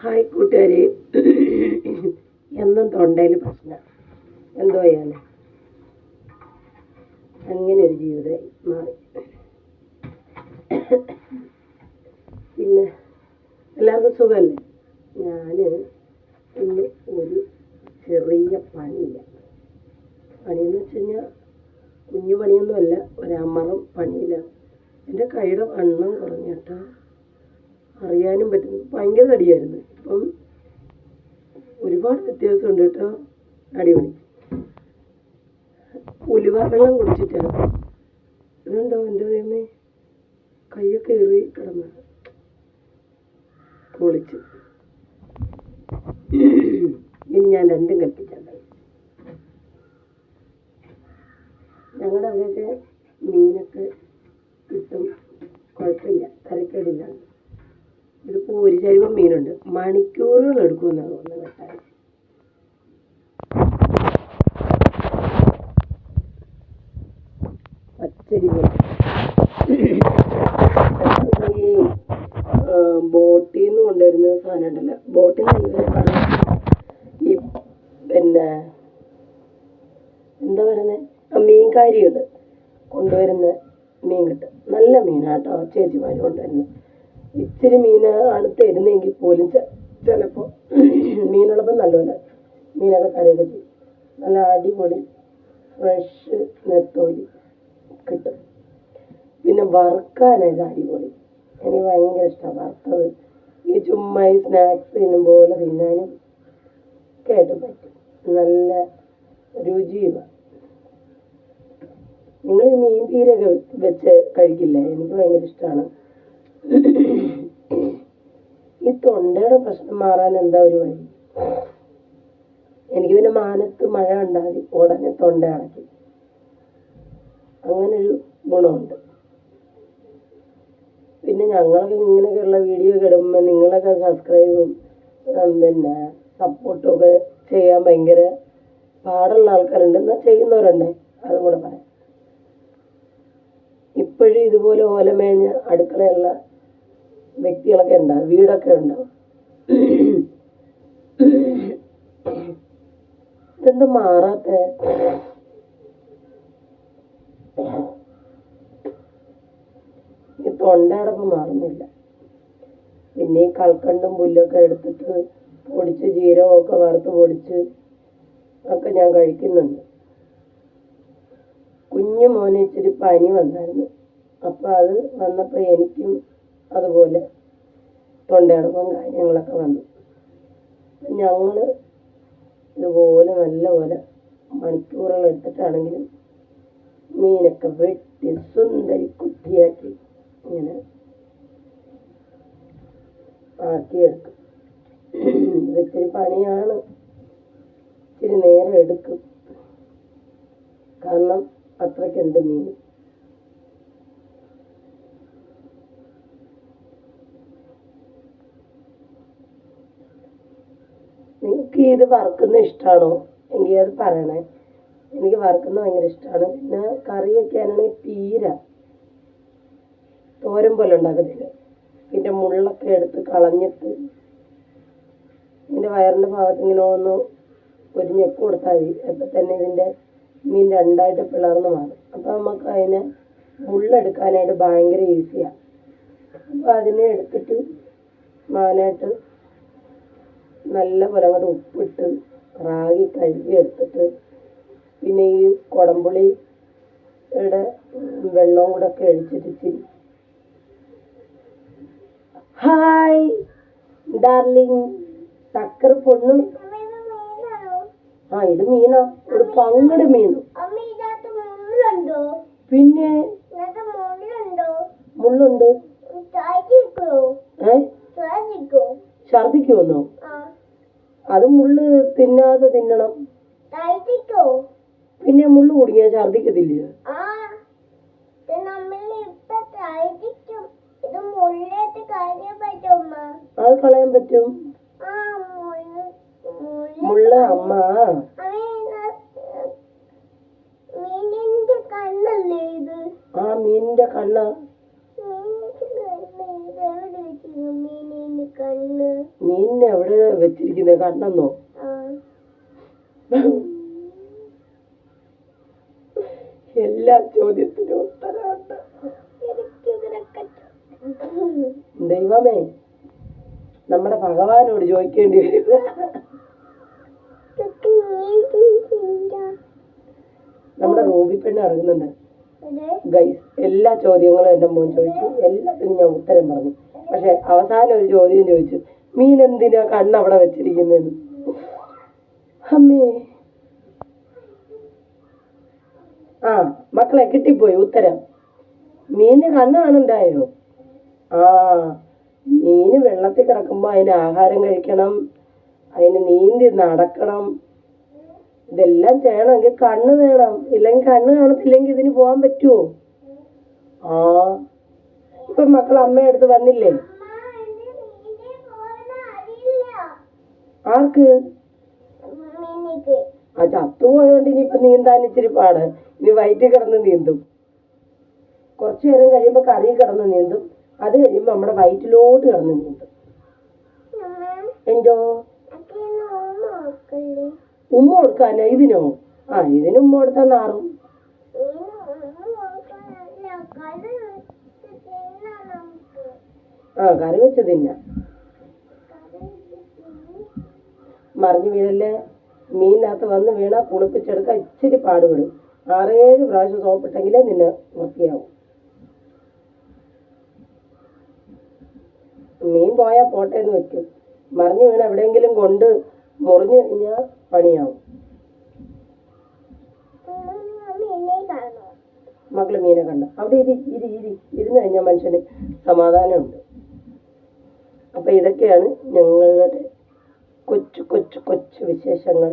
Hi കൂട്ടുകാരെ, എന്നും തൊണ്ടയിൽ പ്രശ്നം എന്തോ ചെയ്യാൻ അങ്ങനെ ഒരു ജീവിതമായി മാറി. പിന്നെ എല്ലാവർക്കും സുഖമല്ലേ? ഞാൻ ഇന്ന് ഒരു ചെറിയ പണിയില്ല. പണിയെന്ന് വെച്ച് കഴിഞ്ഞാൽ കുഞ്ഞു പണിയൊന്നുമല്ല, ഒരമറും പണിയിലാണ്. എൻ്റെ കൈയുടെ വണ്ണം കുറഞ്ഞിട്ട് അറിയാനും പറ്റുന്നു. ഭയങ്കര തടിയായിരുന്നു. ഇപ്പം ഒരുപാട് വ്യത്യാസമുണ്ട് കേട്ടോ. അടിപൊളി. ഉലുവ വെള്ളം കുടിച്ചിട്ടാണ്. ഇതുണ്ടോ എൻ്റെ ദൈവമേ, കൈയൊക്കെ ഏറി കിടന്ന പൊളിച്ച്. ഇനി ഞാൻ രണ്ടും കൽപ്പിച്ചുണ്ടായി. ഞങ്ങളുടെ അവിടെയൊക്കെ മീനൊക്കെ കിട്ടും, കുഴപ്പമില്ല, തരക്കേടില്ല. ഇതിപ്പോൾ ഒരു ചരിവം മീനുണ്ട്, മണിക്കൂറുകൾ എടുക്കുമെന്നാണ് തോന്നുന്നത് വെട്ടാൻ. പച്ചരി ഈ ബോട്ടിൽ നിന്ന് കൊണ്ടുവരുന്ന സാധനം ഉണ്ടല്ലോ, ബോട്ടിൽ നിന്ന് ഈ പിന്നെ എന്താ പറയുന്നത്, മീൻകാരികൾ കൊണ്ടുവരുന്ന മീൻ കിട്ടും. നല്ല മീനാട്ടോ ചേച്ചിമാർ കൊണ്ടുവരുന്നത്. ഇച്ചിരി മീനാണ് തരുന്നതെങ്കിൽ പോലും ചിലപ്പോൾ മീനുള്ളപ്പോൾ നല്ലപോലെ മീനൊക്കെ തരയൊക്കെ ചെയ്യും. നല്ല അടിപൊളി ഫ്രഷ് നെത്തോലി കിട്ടും. പിന്നെ വറുക്കാനായിട്ട് അടിപൊളി. എനിക്ക് ഭയങ്കര ഇഷ്ടമാണ് വറുത്തത്. ഈ ചുമ്മാ ഈ സ്നാക്സ് തിന്നും പോലെ തിന്നാനും കേട്ട് പറ്റും. നല്ല രുചിയുമാണ്. നിങ്ങൾ ഈ മീൻ പീരൊക്കെ വെച്ച് കഴിക്കില്ലേ? എനിക്ക് ഭയങ്കര ഇഷ്ടമാണ്. ഈ തൊണ്ടയുടെ പ്രശ്നം മാറാൻ എന്താ ഒരു വഴി? എനിക്ക് പിന്നെ മാനത്ത് മഴ ഉണ്ടാകും, ഉടനെ തൊണ്ട അടയ്ക്കും. അങ്ങനൊരു ഗുണമുണ്ട്. പിന്നെ ഞങ്ങളൊക്കെ ഇങ്ങനെയൊക്കെയുള്ള വീഡിയോ ഇടുമ്പോൾ നിങ്ങളൊക്കെ സബ്സ്ക്രൈബും പിന്നെ സപ്പോർട്ടും ഒക്കെ ചെയ്യാൻ ഭയങ്കര പാടുള്ള ആൾക്കാരുണ്ട്, എന്നാൽ ചെയ്യുന്നവരുണ്ട്. അതും കൂടെ പറയാം. ഇപ്പോഴും ഇതുപോലെ ഓലമേഞ്ഞ അടുക്കളയുള്ള വ്യക്തികളൊക്കെ ഉണ്ടാവും, വീടൊക്കെ ഉണ്ടാവും. ഇതെന്ത് മാറാത്ത? ഈ തൊണ്ടയടപ്പ് മാറുന്നില്ല. പിന്നെ ഈ കൽക്കണ്ടും പുല്ലൊക്കെ എടുത്തിട്ട് പൊടിച്ച് ജീരകമൊക്കെ വറുത്ത് പൊടിച്ച് ഒക്കെ ഞാൻ കഴിക്കുന്നുണ്ട്. കുഞ്ഞു മോന് ഇച്ചിരി പനി വന്നായിരുന്നു. അപ്പോൾ അത് വന്നപ്പോൾ എനിക്കും അതുപോലെ തൊണ്ടയടപ്പും കാര്യങ്ങളൊക്കെ വന്നു. ഞങ്ങൾ ഇതുപോലെ നല്ലപോലെ മണിക്കൂറുകൾ എടുത്തിട്ടാണെങ്കിലും മീനൊക്കെ വെട്ടി സുന്ദരി കുട്ടിയാക്കി ഇങ്ങനെ ആക്കിയെടുക്കും. ഇച്ചിരി പണിയാണ്, ഇച്ചിരി നേരം എടുക്കും. കാരണം അത്രയ്ക്കുണ്ട് മീൻ. നിങ്ങൾക്ക് ഇത് വറുക്കുന്ന ഇഷ്ടമാണോ എങ്കിൽ അത് പറയണേ. എനിക്ക് വറുക്കുന്ന ഭയങ്കര ഇഷ്ടമാണ്. പിന്നെ കറി വയ്ക്കാനാണെങ്കിൽ തീരെ തോരൻ പോലെ ഉണ്ടാക്കത്തില്ല. ഇതിൻ്റെ മുള്ളൊക്കെ എടുത്ത് കളഞ്ഞിട്ട് ഇതിൻ്റെ വയറിൻ്റെ ഭാഗത്ത് ഇങ്ങനെ ഒന്ന് ഒരു ഞെക്ക് കൊടുത്താൽ മതി. അപ്പം തന്നെ ഇതിൻ്റെ മീൻ രണ്ടായിട്ട് പിളർന്ന് മാറും. അപ്പോൾ നമുക്ക് അതിനെ മുള്ളെടുക്കാനായിട്ട് ഭയങ്കര ഈസിയാണ്. അപ്പോൾ അതിനെ എടുത്തിട്ട് മാനായിട്ട് നല്ല പോലെ അങ്ങോട്ട് ഉപ്പിട്ട് റാഗി കഴുകി എടുത്തിട്ട് പിന്നെ ഈ കുടംപുളിയുടെ വെള്ളവും കൂടെ ഒക്കെ ഒഴിച്ചിട്ട് ഇച്ചിരി ഹായ് ഡാർലിങ് ടക്കർ പൊണ്ണു. ആ ഇത് മീനോ? ഒരു പങ്കട് മീനോ? പിന്നെ മുള്ളുണ്ട്. ഛർദിക്കുമെന്നോ? അത് മുള്ള് തിന്നാതെ തിന്നണം. പിന്നെ മുള്ളു കുടുങ്ങിയാ ഛർദിക്കത്തില്ല. അത് കളയാൻ പറ്റും. മുള്ള അമ്മ ആ മീനിന്റെ കണ്ണ മീനിനെ എവിടെ വെച്ചിരിക്കുന്നത്? കണ്ണെന്നോ? എല്ലാ ചോദ്യത്തിനും ഉത്തരവുണ്ട്. ദൈവമേ, നമ്മുടെ ഭഗവാനോട് ചോദിക്കേണ്ടി വരും. നമ്മുടെ റൂബി പെണ്ണ് ഇറങ്ങുന്നുണ്ട് ഗൈസ്. എല്ലാ ചോദ്യങ്ങളും എന്റെ മോൻ ചോദിച്ചു, എല്ലാത്തിനും ഞാൻ ഉത്തരം പറഞ്ഞു. പക്ഷെ അവസാനം ഒരു ചോദ്യം ചോദിച്ചു, മീൻ എന്തിനാ കണ്ണവിടെ വെച്ചിരിക്കുന്നതെന്ന്. അമ്മേ, ആ മക്കളെ കിട്ടിപ്പോയി ഉത്തരം. മീനിന് കണ്ണ് കാണുണ്ടായോ? ആ, മീന് വെള്ളത്തിൽ കിടക്കുമ്പോ അതിന് ആഹാരം കഴിക്കണം, അതിന് നീന്തി നടക്കണം, ഇതെല്ലാം ചെയ്യണമെങ്കിൽ കണ്ണ് വേണം. ഇല്ലെങ്കിൽ കണ്ണ് കാണത്തില്ലെങ്കിൽ ഇതിന് പോകാൻ പറ്റുമോ? ആ, ഇപ്പൊ മക്കൾ അമ്മയടുത്ത് വന്നില്ലേ? ആർക്ക്? ആ, ചത്തുപോയോണ്ട് ഇനിയിപ്പൊ നീന്താൻ ഇച്ചിരി പാട്. ഇനി വയറ്റിൽ കിടന്ന് നീന്തും. കുറച്ചു നേരം കഴിയുമ്പോ കറി കിടന്ന് നീന്തും. അത് കഴിയുമ്പോ നമ്മുടെ വയറ്റിലോട്ട് കിടന്ന് നീന്തും. എന്തോ ഉമ്മ കൊടുക്കാനോ? ഇതിനോ? ആ, ഇതിന് ഉമ്മ കൊടുത്താൽ നാറും. ആ, കറി വെച്ച് തിന്ന. മറിഞ്ഞു വീഴല്ലേ. മീനിനകത്ത് വന്ന് വീണാ കുളിപ്പിച്ചെടുക്കാൻ ഇച്ചിരി പാടുപെടും. 6-7 പ്രാവശ്യം സോപ്പിട്ടെങ്കിലേ നിന്നെ വൃത്തിയാവും. മീൻ പോയാൽ പോട്ടേന്ന് വെക്കും. മറിഞ്ഞു വീണ എവിടെയെങ്കിലും കൊണ്ട് മുറിഞ്ഞു കഴിഞ്ഞാൽ പണിയാവും. മക്കള് മീനെ കണ്ട അവിടെ ഇരുന്ന് കഴിഞ്ഞാൽ മനുഷ്യന് സമാധാനമുണ്ട്. അപ്പൊ ഇതൊക്കെയാണ് ഞങ്ങളുടെ കൊച്ചു കൊച്ചു കൊച്ചു വിശേഷങ്ങൾ.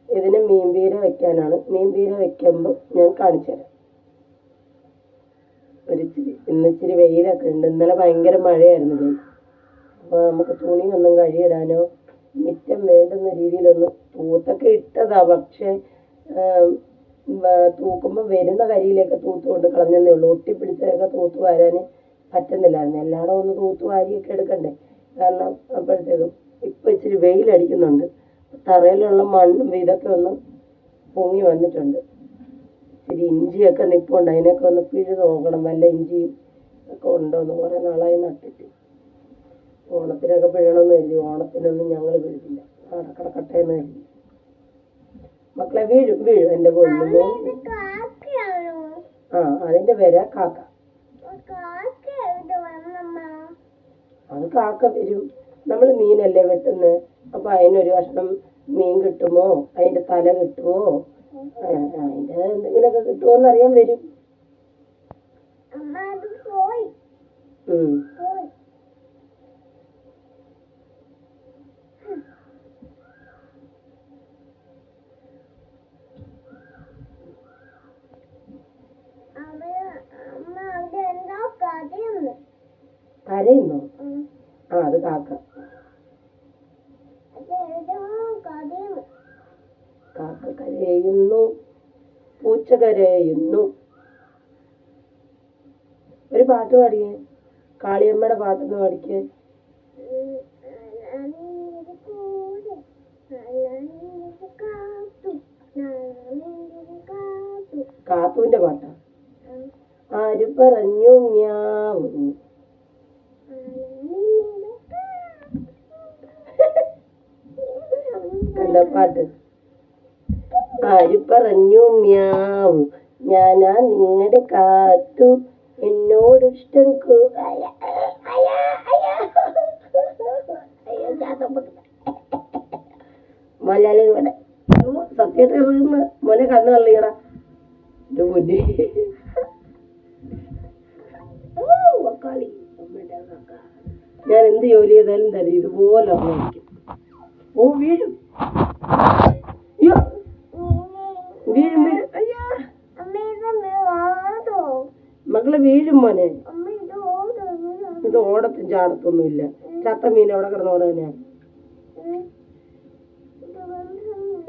ഇതിന് മീൻപീര വെക്കാനാണ്. മീൻപീര വെക്കുമ്പോൾ ഞാൻ കാണിച്ചു തരാം. ഇന്നിച്ചിരി വെയിലൊക്കെ ഉണ്ട്. ഇന്നലെ ഭയങ്കര മഴയായിരുന്നു. അപ്പോൾ നമുക്ക് തുണിയൊന്നും കഴുകിയിടാനോ മിറ്റം വേണ്ടുന്ന രീതിയിലൊന്ന് തൂത്തൊക്കെ ഇട്ടതാ. പക്ഷേ തൂക്കുമ്പോൾ വരുന്ന കരിയിലേക്ക് തൂത്തുകൊണ്ട് കളഞ്ഞതേ ഉള്ളൂ. ഒട്ടിപ്പിടിച്ചതൊക്കെ തൂത്ത് വാരാൻ പറ്റുന്നില്ലായിരുന്നു. എല്ലായിടും ഒന്ന് തൂത്ത് വാരിയൊക്കെ എടുക്കണ്ടേ. കാരണം അപ്പോഴത്തേക്കും ഇപ്പം ഇച്ചിരി വെയിലടിക്കുന്നുണ്ട്. തറയിലുള്ള മണ്ണും ഇതൊക്കെ ഒന്ന് പൊങ്ങി വന്നിട്ടുണ്ട്. ഇച്ചിരി ഇഞ്ചിയൊക്കെ നിൽപ്പുണ്ട്. അതിനൊക്കെ ഒന്ന് പിഴുത് നോക്കണം. വല്ല ഇഞ്ചിയും ഒക്കെ ഉണ്ടോയെന്ന്. കുറേ നാളായി നട്ടിട്ട്. ഓണത്തിനൊക്കെ പിഴണമെന്ന് കരുതി. ഓണത്തിനൊന്നും ഞങ്ങൾ പിഴില്ല. കിടക്കട്ടെന്ന് കരുതി. മക്കളെ വീഴും എൻ്റെ പൊന്നു. ആ, അതിൻ്റെ പേരാ കാക്ക. അത് കാക്ക വരും. നമ്മൾ മീനല്ലേ വെട്ടുന്നത്. അപ്പൊ അതിനൊരു കഷ്ണം മീൻ കിട്ടുമോ, അതിന്റെ തല കിട്ടുമോ, അതിന്റെ എന്തെങ്കിലുമൊക്കെ കിട്ടുമോന്ന് അറിയാൻ വരും. കരയുന്നോ? ആ, അത് കാക്ക. കാക്ക കരയുന്നു, പൂച്ച കരയുന്നു. ഒരു പാട്ട് പാടിയേ. കാളിയമ്മയുടെ പാട്ടൊന്ന് പാടിക്കേ. കാത്തുവിന്റെ പാട്ടാ. ആര് പറഞ്ഞു ഞാവ്? കണ്ട പാട്ട്. ആര് പറഞ്ഞു മ്യാവ്? ഞാനാ നിങ്ങളുടെ കാത്തു, എന്നോട് ഇഷ്ടം മലയാളി ഇവിടെ സത്യമായിട്ട് മോനെ കണ്ണു തള്ളിയടാ. എന്റെ മുന്നേ ഞാൻ എന്ത് ജോലി ചെയ്താലും തരും ഇതുപോലെ ഓർമ്മിക്കും. ഓ, വീഴും വീഴും വീഴും. അയ്യാ, മക്കളെ വീഴും മോനെ. ഇത് ഓടത്തും ചാടത്തൊന്നുമില്ല. ചത്ത മീൻ അവിടെ കിടന്നോടാനാ.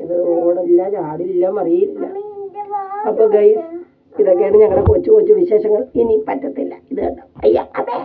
ഇത് ഓടില്ല, ചാടില്ല, മറിയില്ല. അപ്പൊ ഗൈസ്, ഇതൊക്കെയാണ് ഞങ്ങളുടെ കൊച്ചു കൊച്ചു വിശേഷങ്ങൾ. ഇനി പറ്റത്തില്ല. ഇത് കണ്ടോ? അയ്യ, അതെ.